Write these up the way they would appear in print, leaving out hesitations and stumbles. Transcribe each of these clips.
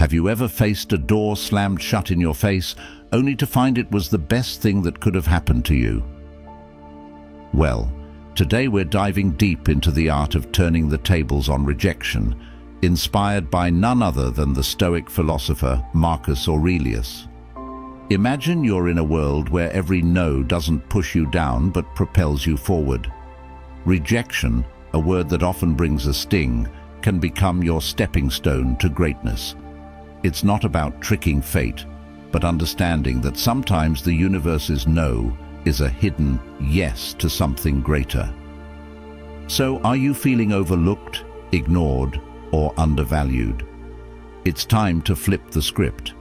Have you ever faced a door slammed shut in your face, only to find it was the best thing that could have happened to you? Well, today we're diving deep into the art of turning the tables on rejection, inspired by none other than the Stoic philosopher Marcus Aurelius. Imagine you're in a world where every no doesn't push you down but propels you forward. Rejection, a word that often brings a sting, can become your stepping stone to greatness. It's not about tricking fate, but understanding that sometimes the universe's no is a hidden yes to something greater. So, are you feeling overlooked, ignored, or undervalued? It's time to flip the script.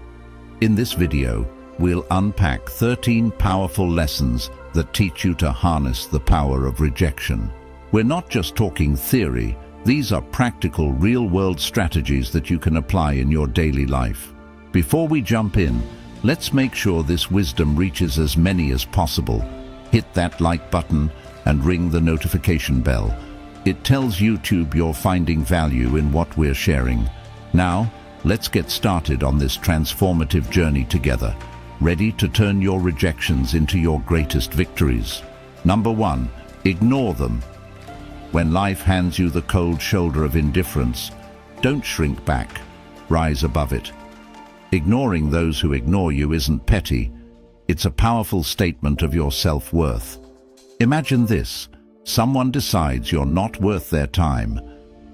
In this video, we'll unpack 13 powerful lessons that teach you to harness the power of rejection. We're not just talking theory, these are practical, real-world strategies that you can apply in your daily life. Before we jump in, let's make sure this wisdom reaches as many as possible. Hit that like button and ring the notification bell. It tells YouTube you're finding value in what we're sharing. Now, let's get started on this transformative journey together. Ready to turn your rejections into your greatest victories? Number 1, ignore them. When life hands you the cold shoulder of indifference, don't shrink back, rise above it. Ignoring those who ignore you isn't petty, it's a powerful statement of your self-worth. Imagine this, someone decides you're not worth their time.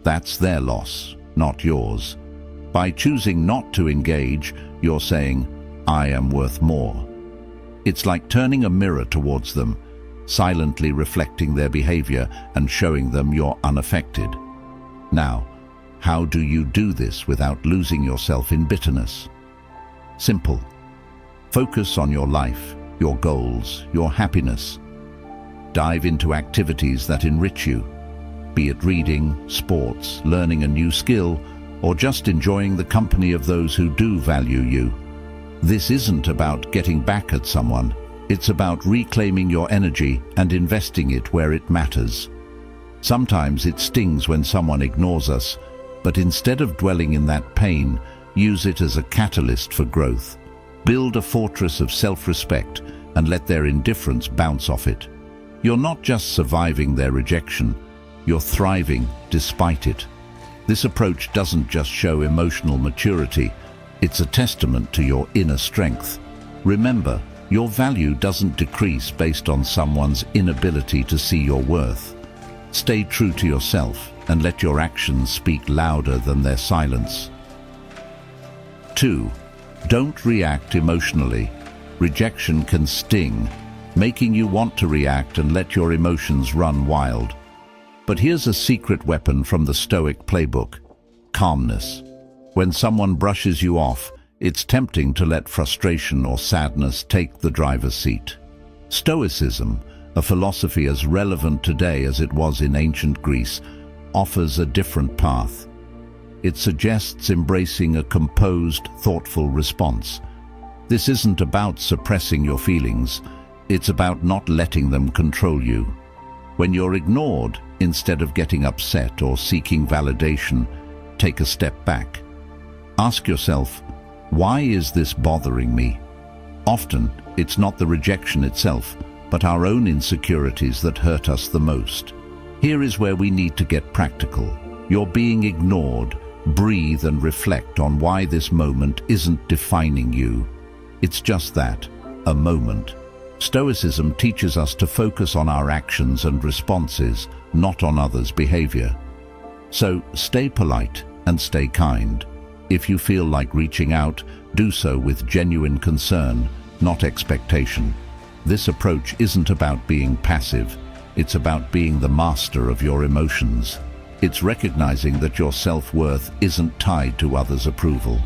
That's their loss, not yours. By choosing not to engage, you're saying, I am worth more. It's like turning a mirror towards them, silently reflecting their behavior and showing them you're unaffected. Now, how do you do this without losing yourself in bitterness? Simple. Focus on your life, your goals, your happiness. Dive into activities that enrich you, be it reading, sports, learning a new skill, or just enjoying the company of those who do value you. This isn't about getting back at someone. It's about reclaiming your energy and investing it where it matters. Sometimes it stings when someone ignores us, but instead of dwelling in that pain, use it as a catalyst for growth. Build a fortress of self-respect and let their indifference bounce off it. You're not just surviving their rejection, you're thriving despite it. This approach doesn't just show emotional maturity, it's a testament to your inner strength. Remember, your value doesn't decrease based on someone's inability to see your worth. Stay true to yourself and let your actions speak louder than their silence. 2. Don't react emotionally. Rejection can sting, making you want to react and let your emotions run wild. But here's a secret weapon from the Stoic playbook: calmness. When someone brushes you off, it's tempting to let frustration or sadness take the driver's seat. Stoicism, a philosophy as relevant today as it was in ancient Greece, offers a different path. It suggests embracing a composed, thoughtful response. This isn't about suppressing your feelings, it's about not letting them control you. When you're ignored, instead of getting upset or seeking validation, take a step back. Ask yourself, why is this bothering me? Often, it's not the rejection itself, but our own insecurities that hurt us the most. Here is where we need to get practical. You're being ignored. Breathe and reflect on why this moment isn't defining you. It's just that, a moment. Stoicism teaches us to focus on our actions and responses, not on others' behavior. So, stay polite and stay kind. If you feel like reaching out, do so with genuine concern, not expectation. This approach isn't about being passive, it's about being the master of your emotions. It's recognizing that your self-worth isn't tied to others' approval.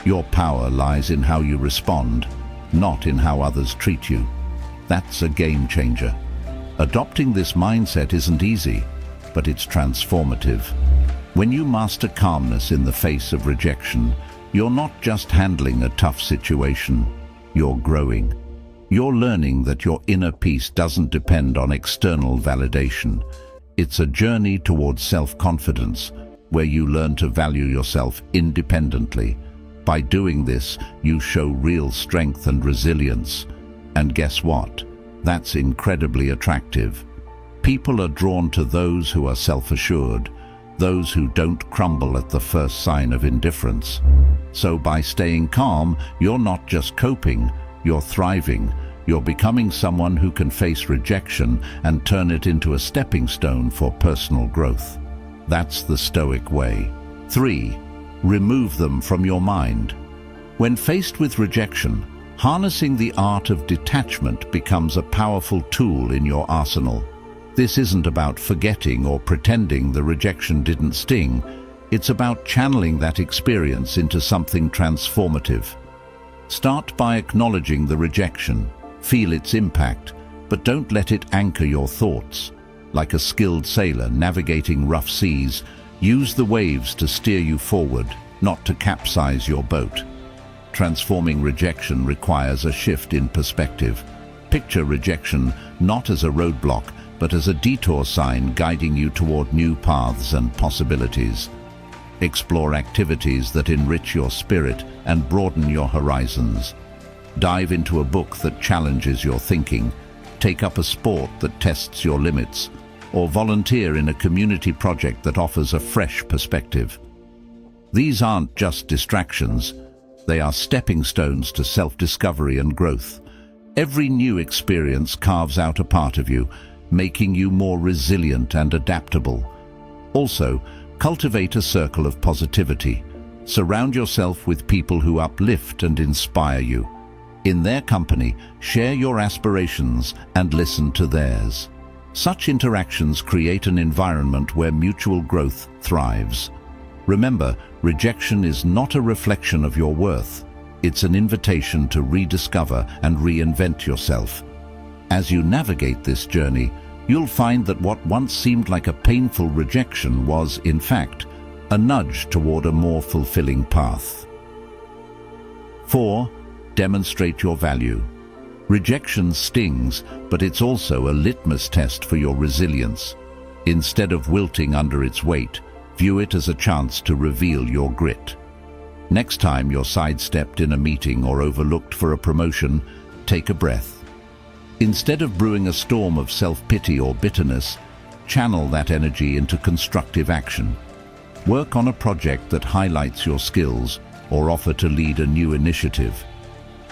Your power lies in how you respond, not in how others treat you. That's a game changer. Adopting this mindset isn't easy, but it's transformative. When you master calmness in the face of rejection, you're not just handling a tough situation, you're growing. You're learning that your inner peace doesn't depend on external validation. It's a journey towards self-confidence, where you learn to value yourself independently. By doing this, you show real strength and resilience. And guess what? That's incredibly attractive. People are drawn to those who are self-assured, those who don't crumble at the first sign of indifference. So by staying calm, you're not just coping, you're thriving. You're becoming someone who can face rejection and turn it into a stepping stone for personal growth. That's the Stoic way. 3. Remove them from your mind. When faced with rejection, harnessing the art of detachment becomes a powerful tool in your arsenal. This isn't about forgetting or pretending the rejection didn't sting. It's about channeling that experience into something transformative. Start by acknowledging the rejection. Feel its impact, but don't let it anchor your thoughts. Like a skilled sailor navigating rough seas, use the waves to steer you forward, not to capsize your boat. Transforming rejection requires a shift in perspective. Picture rejection not as a roadblock, but as a detour sign guiding you toward new paths and possibilities. Explore activities that enrich your spirit and broaden your horizons. Dive into a book that challenges your thinking, take up a sport that tests your limits, or volunteer in a community project that offers a fresh perspective. These aren't just distractions, they are stepping stones to self-discovery and growth. Every new experience carves out a part of you, making you more resilient and adaptable. Also, cultivate a circle of positivity. Surround yourself with people who uplift and inspire you. In their company, share your aspirations and listen to theirs. Such interactions create an environment where mutual growth thrives. Remember, rejection is not a reflection of your worth. It's an invitation to rediscover and reinvent yourself. As you navigate this journey, you'll find that what once seemed like a painful rejection was, in fact, a nudge toward a more fulfilling path. 4. Demonstrate your value. Rejection stings, but it's also a litmus test for your resilience. Instead of wilting under its weight, view it as a chance to reveal your grit. Next time you're sidestepped in a meeting or overlooked for a promotion, take a breath. Instead of brewing a storm of self-pity or bitterness, channel that energy into constructive action. Work on a project that highlights your skills or offer to lead a new initiative.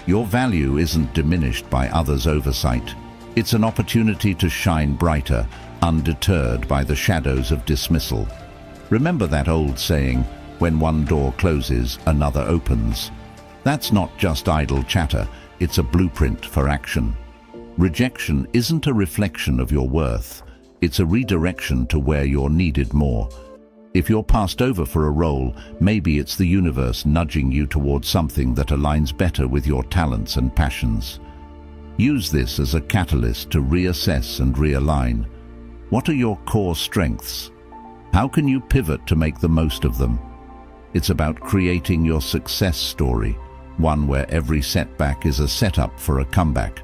Your value isn't diminished by others' oversight. It's an opportunity to shine brighter, undeterred by the shadows of dismissal. Remember that old saying, when one door closes, another opens. That's not just idle chatter, it's a blueprint for action. Rejection isn't a reflection of your worth, it's a redirection to where you're needed more. If you're passed over for a role, maybe it's the universe nudging you towards something that aligns better with your talents and passions. Use this as a catalyst to reassess and realign. What are your core strengths? How can you pivot to make the most of them? It's about creating your success story, one where every setback is a setup for a comeback.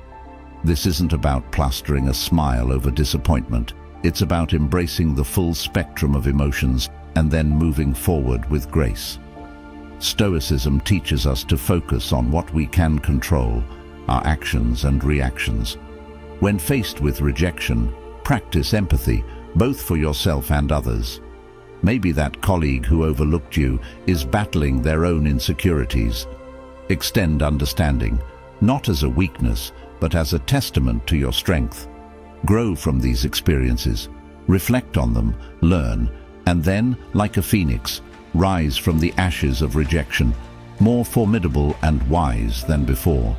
This isn't about plastering a smile over disappointment. It's about embracing the full spectrum of emotions and then moving forward with grace. Stoicism teaches us to focus on what we can control, our actions and reactions. When faced with rejection, practice empathy, both for yourself and others. Maybe that colleague who overlooked you is battling their own insecurities. Extend understanding, not as a weakness, but as a testament to your strength. Grow from these experiences, reflect on them, learn, and then, like a phoenix, rise from the ashes of rejection, more formidable and wise than before.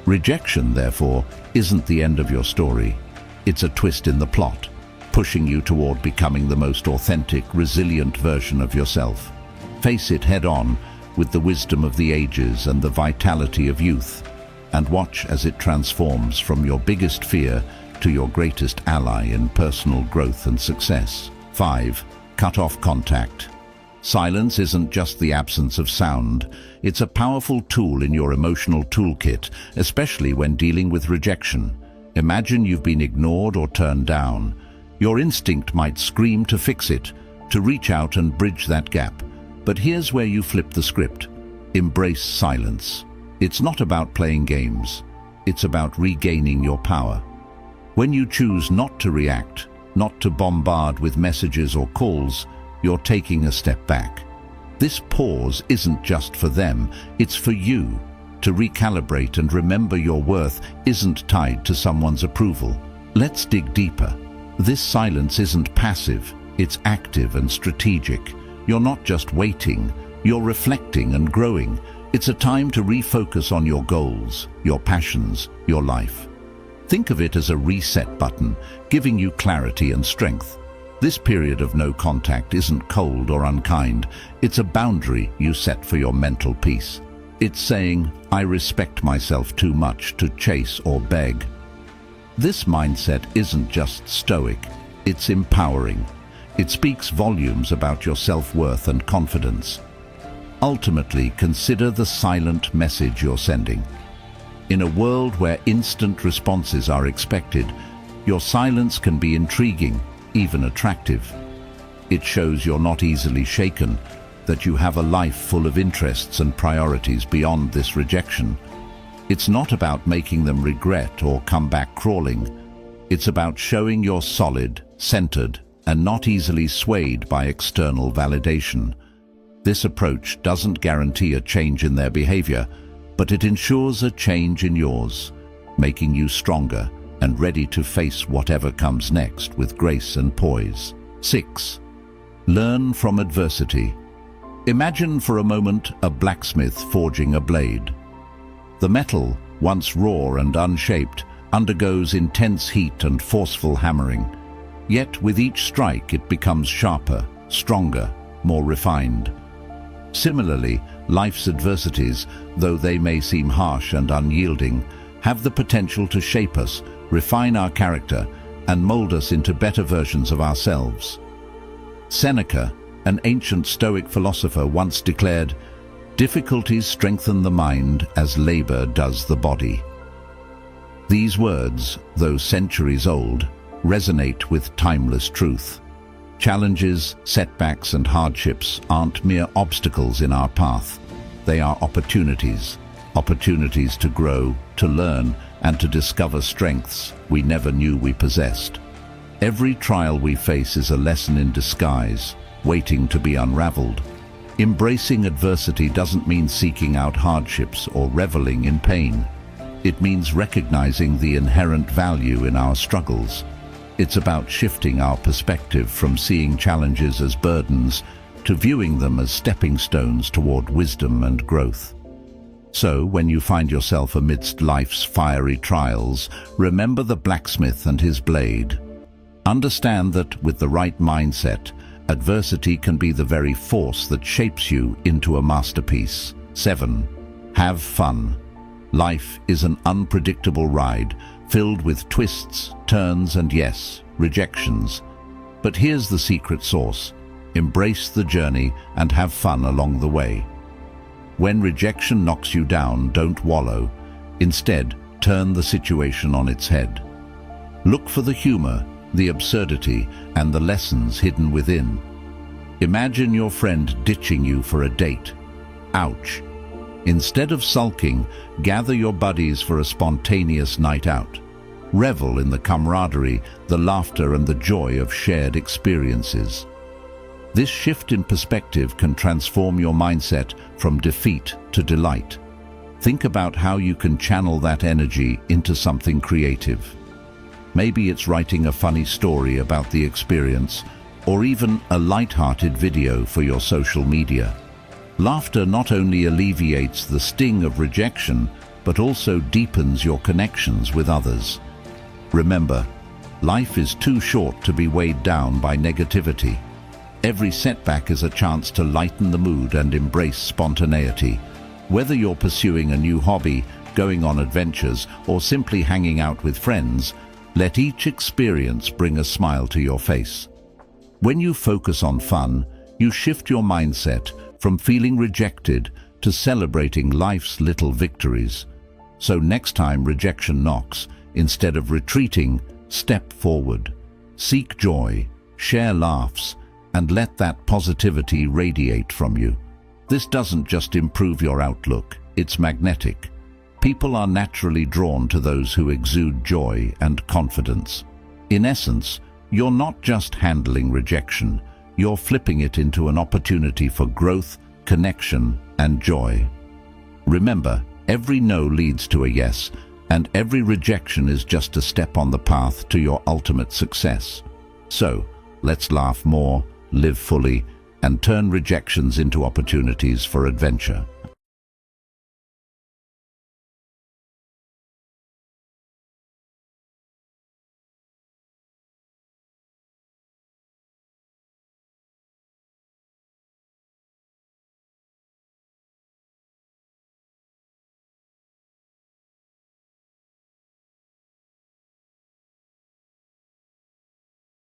Rejection, therefore, isn't the end of your story. It's a twist in the plot, pushing you toward becoming the most authentic, resilient version of yourself. Face it head-on with the wisdom of the ages and the vitality of youth, and watch as it transforms from your biggest fear to your greatest ally in personal growth and success. 5. Cut off contact. Silence isn't just the absence of sound. It's a powerful tool in your emotional toolkit, especially when dealing with rejection. Imagine you've been ignored or turned down. Your instinct might scream to fix it, to reach out and bridge that gap. But here's where you flip the script. Embrace silence. It's not about playing games. It's about regaining your power. When you choose not to react, not to bombard with messages or calls, you're taking a step back. This pause isn't just for them, it's for you. To recalibrate and remember your worth isn't tied to someone's approval. Let's dig deeper. This silence isn't passive, it's active and strategic. You're not just waiting, you're reflecting and growing. It's a time to refocus on your goals, your passions, your life. Think of it as a reset button, giving you clarity and strength. This period of no contact isn't cold or unkind. It's a boundary you set for your mental peace. It's saying, I respect myself too much to chase or beg. This mindset isn't just stoic, it's empowering. It speaks volumes about your self-worth and confidence. Ultimately, consider the silent message you're sending. In a world where instant responses are expected, your silence can be intriguing, even attractive. It shows you're not easily shaken, that you have a life full of interests and priorities beyond this rejection. It's not about making them regret or come back crawling. It's about showing you're solid, centered, and not easily swayed by external validation. This approach doesn't guarantee a change in their behavior, but it ensures a change in yours, making you stronger and ready to face whatever comes next with grace and poise. 6. Learn from adversity. Imagine for a moment a blacksmith forging a blade. The metal, once raw and unshaped, undergoes intense heat and forceful hammering. Yet with each strike it becomes sharper, stronger, more refined. Similarly, life's adversities, though they may seem harsh and unyielding, have the potential to shape us, refine our character, and mold us into better versions of ourselves. Seneca, an ancient Stoic philosopher, once declared, "Difficulties strengthen the mind as labor does the body." These words, though centuries old, resonate with timeless truth. Challenges, setbacks, and hardships aren't mere obstacles in our path. They are opportunities to grow, to learn, and to discover strengths we never knew we possessed. Every trial we face is a lesson in disguise, waiting to be unraveled. Embracing adversity doesn't mean seeking out hardships or reveling in pain. It means recognizing the inherent value in our struggles. It's about shifting our perspective from seeing challenges as burdens to viewing them as stepping stones toward wisdom and growth. So, when you find yourself amidst life's fiery trials, remember the blacksmith and his blade. Understand that, with the right mindset, adversity can be the very force that shapes you into a masterpiece. 7. Have fun. Life is an unpredictable ride, filled with twists, turns, and yes, rejections. But here's the secret sauce. Embrace the journey and have fun along the way. When rejection knocks you down, don't wallow. Instead, turn the situation on its head. Look for the humor, the absurdity, and the lessons hidden within. Imagine your friend ditching you for a date. Ouch. Instead of sulking, gather your buddies for a spontaneous night out. Revel in the camaraderie, the laughter, and the joy of shared experiences. This shift in perspective can transform your mindset from defeat to delight. Think about how you can channel that energy into something creative. Maybe it's writing a funny story about the experience, or even a light-hearted video for your social media. Laughter not only alleviates the sting of rejection, but also deepens your connections with others. Remember, life is too short to be weighed down by negativity. Every setback is a chance to lighten the mood and embrace spontaneity. Whether you're pursuing a new hobby, going on adventures, or simply hanging out with friends, let each experience bring a smile to your face. When you focus on fun, you shift your mindset from feeling rejected to celebrating life's little victories. So next time rejection knocks, instead of retreating, step forward. Seek joy, share laughs, and let that positivity radiate from you. This doesn't just improve your outlook, it's magnetic. People are naturally drawn to those who exude joy and confidence. In essence, you're not just handling rejection, you're flipping it into an opportunity for growth, connection, and joy. Remember, every no leads to a yes, and every rejection is just a step on the path to your ultimate success. So, let's laugh more, live fully, and turn rejections into opportunities for adventure.